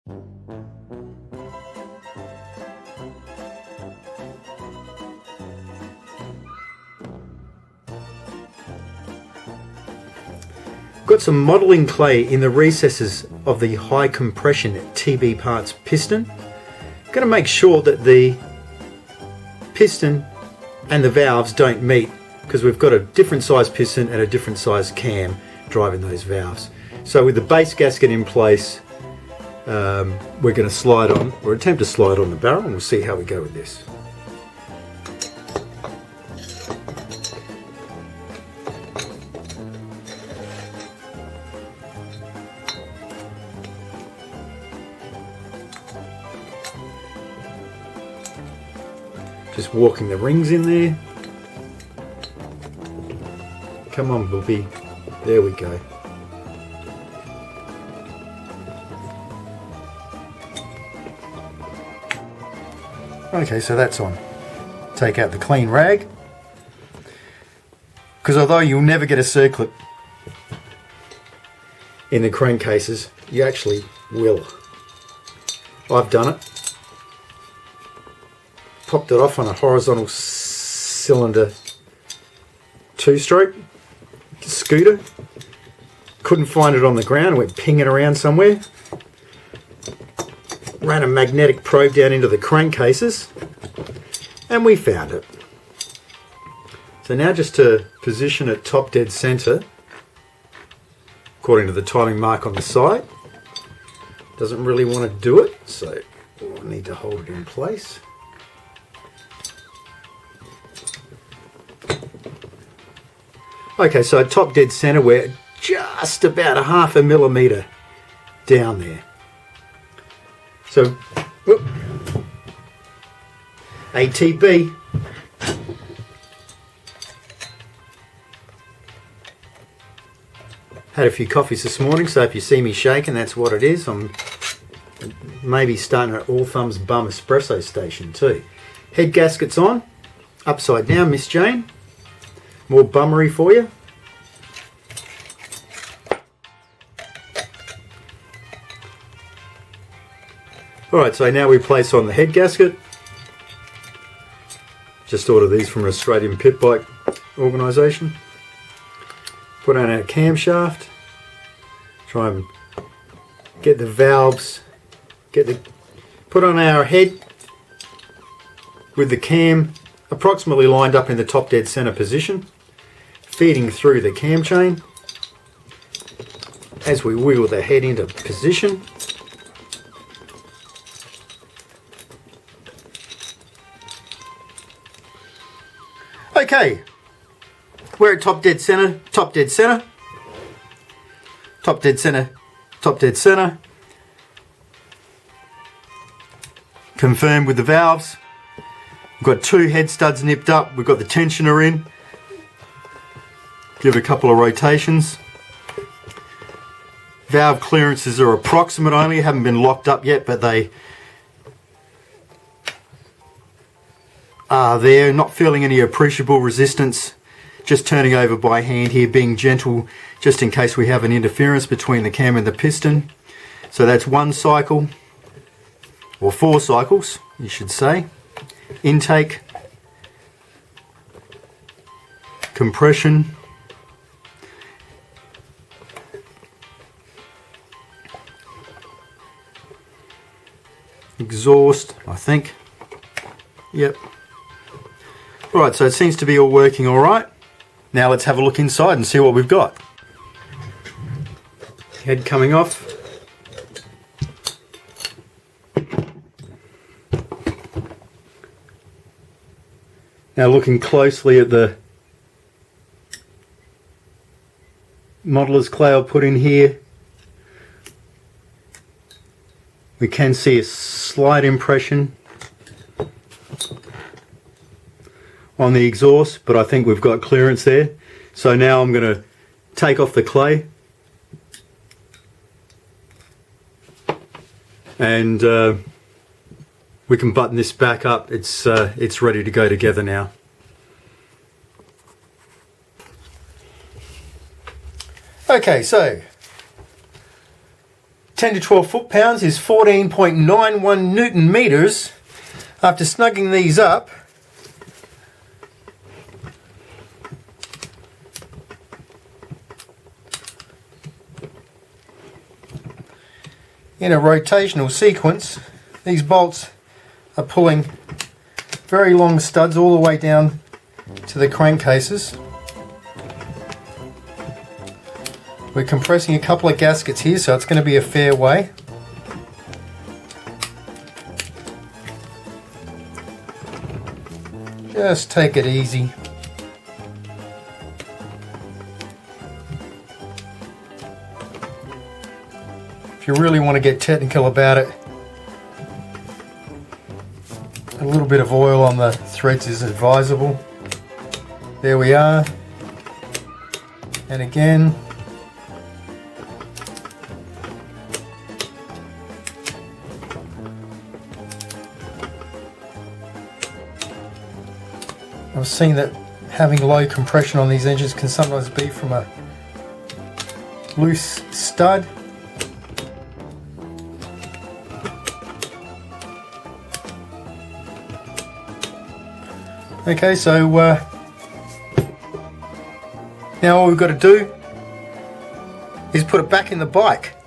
Got some modelling clay in the recesses of the high compression TB parts piston. Going to make sure that the piston and the valves don't meet, because we've got a different size piston and a different size cam driving those valves. So with the base gasket in place, we're going to slide on, or attempt to slide on the barrel, and we'll see how we go with this. Just walking the rings in there. Come on, Bobby. There we go. Okay, so that's on. Take out the clean rag. Because although you'll never get a circlip in the crankcases, you actually will. I've done it. Popped it off on a horizontal cylinder 2-stroke scooter. Couldn't find it on the ground, went pinging around somewhere. Ran a magnetic probe down into the crankcases and we found it. So now just to position it top dead center, according to the timing mark on the side. Doesn't really want to do it, so I need to hold it in place. Okay, so top dead center, we're just about a half a millimetre down there. So, whoop, ATB. Had a few coffees this morning, so if you see me shaking, that's what it is. I'm maybe starting an all thumbs bum espresso station too. Head gasket's on, upside down, Miss Jane. More bummery for you. Alright, so now we place on the head gasket. Just ordered these from an Australian pit bike organisation. Put on our camshaft. Try and get the valves, put on our head with the cam approximately lined up in the top dead center position, feeding through the cam chain as we wheel the head into position. Okay, we're at top dead center, top dead center, top dead center, top dead center. Confirmed with the valves. We've got 2 head studs nipped up. We've got the tensioner in. Give it a couple of rotations. Valve clearances are approximate only, haven't been locked up yet, but they are there. Not feeling any appreciable resistance. Just turning over by hand here, being gentle, just in case we have an interference between the cam and the piston. So that's 1 cycle, or 4 cycles, you should say. Intake, compression, exhaust, I think. Yep. Alright, so it seems to be all working alright. Now let's have a look inside and see what we've got. Head coming off. Now looking closely at the modeller's clay I'll put in here, we can see a slight impression on the exhaust, but I think we've got clearance there. So now I'm going to take off the clay and we can button this back up. It's ready to go together now. Okay, so 10 to 12 foot-pounds is 14.91 Newton meters. After snugging these up, in a rotational sequence, these bolts are pulling very long studs all the way down to the crankcases. We're compressing a couple of gaskets here, so it's going to be a fair way. Just take it easy. If you really want to get technical about it, a little bit of oil on the threads is advisable. There we are. And again. I've seen that having low compression on these engines can sometimes be from a loose stud. Okay, so now all we've got to do is put it back in the bike.